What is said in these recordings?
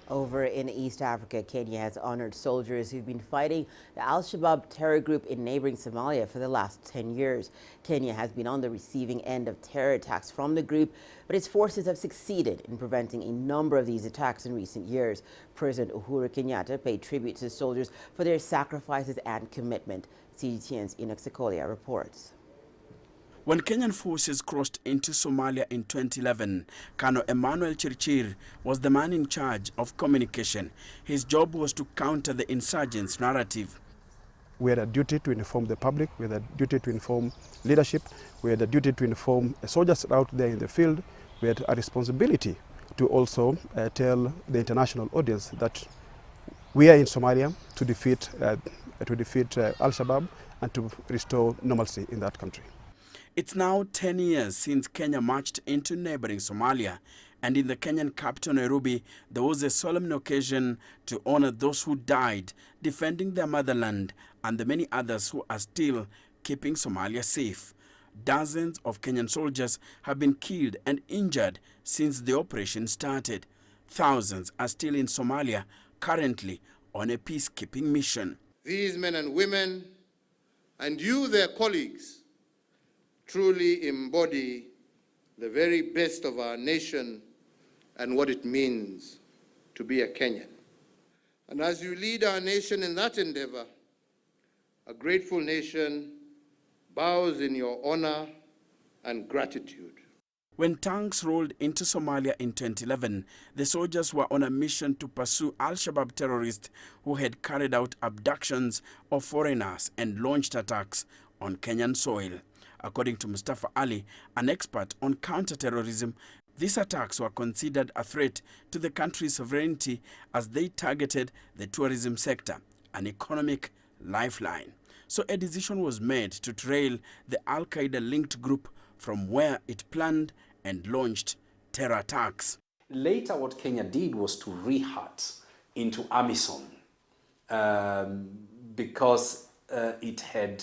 Over in East Africa, Kenya has honored soldiers who've been fighting the Al-Shabaab terror group in neighboring Somalia for the last 10 years. Kenya has been on the receiving end of terror attacks from the group, but its forces have succeeded in preventing a number of these attacks in recent years. President Uhuru Kenyatta paid tribute to soldiers for their sacrifices and commitment. CGTN's Enock Sikolia reports. When Kenyan forces crossed into Somalia in 2011, Colonel Emmanuel Chirchir was the man in charge of communication. His job was to counter the insurgents' narrative. We had a duty to inform the public, we had a duty to inform leadership, we had a duty to inform soldiers out there in the field, we had a responsibility to also tell the international audience that we are in Somalia to defeat Al-Shabaab and to restore normalcy in that country. It's now 10 years since Kenya marched into neighboring Somalia, and in the Kenyan capital Nairobi, there was a solemn occasion to honor those who died defending their motherland and the many others who are still keeping Somalia safe. Dozens of Kenyan soldiers have been killed and injured since the operation started. Thousands are still in Somalia, currently on a peacekeeping mission. These men and women, and you, their colleagues, truly embody the very best of our nation and what it means to be a Kenyan. And as you lead our nation in that endeavor, a grateful nation bows in your honor and gratitude. When tanks rolled into Somalia in 2011, the soldiers were on a mission to pursue Al-Shabaab terrorists who had carried out abductions of foreigners and launched attacks on Kenyan soil. According to Mustafa Ali, an expert on counter-terrorism, these attacks were considered a threat to the country's sovereignty as they targeted the tourism sector, an economic lifeline. So a decision was made to trail the Al-Qaeda-linked group from where it planned and launched terror attacks. Later, what Kenya did was to rehat into AMISOM because it had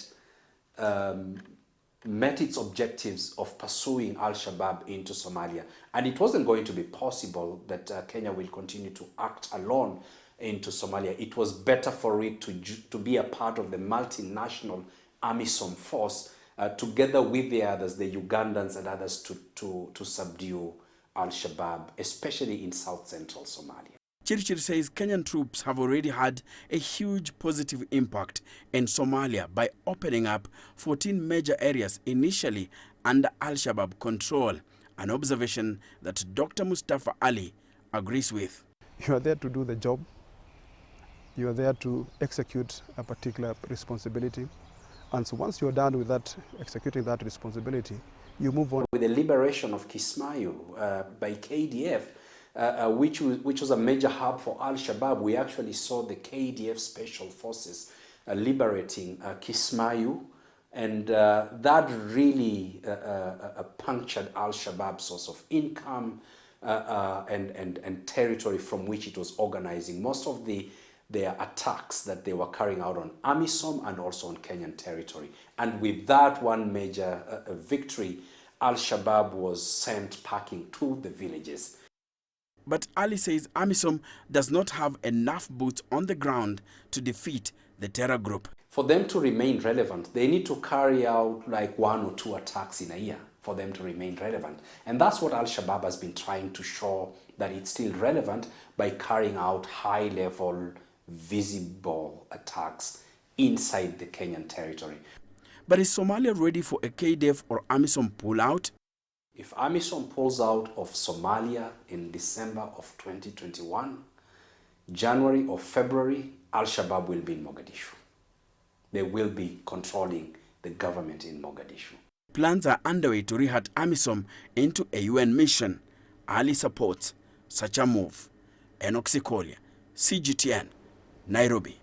met its objectives of pursuing Al-Shabaab into Somalia. And it wasn't going to be possible that Kenya will continue to act alone into Somalia. It was better for it to be a part of the multinational AMISOM force together with the others, the Ugandans and others, to subdue Al-Shabaab, especially in south-central Somalia. Chirchir says Kenyan troops have already had a huge positive impact in Somalia by opening up 14 major areas initially under Al-Shabaab control, an observation that Dr. Mustafa Ali agrees with. You are there to do the job. You are there to execute a particular responsibility. And so once you're done with that, executing that responsibility, you move on. With the liberation of Kismayu by KDF, which was a major hub for Al-Shabaab, we actually saw the KDF special forces liberating Kismayu, and that really punctured Al-Shabaab's source of income and territory from which it was organizing most of their attacks that they were carrying out on AMISOM and also on Kenyan territory. And with that one major victory, Al-Shabaab was sent packing to the villages. But Ali says AMISOM does not have enough boots on the ground to defeat the terror group. For them to remain relevant, they need to carry out like 1 or 2 attacks in a year for them to remain relevant. And that's what Al-Shabaab has been trying to show, that it's still relevant by carrying out high-level, visible attacks inside the Kenyan territory. But is Somalia ready for a KDF or AMISOM pullout? If AMISOM pulls out of Somalia in December of 2021, January or February, Al-Shabaab will be in Mogadishu. They will be controlling the government in Mogadishu. Plans are underway to rehat AMISOM into a UN mission. Ali supports such a move. Enock, Sikolia, CGTN, Nairobi.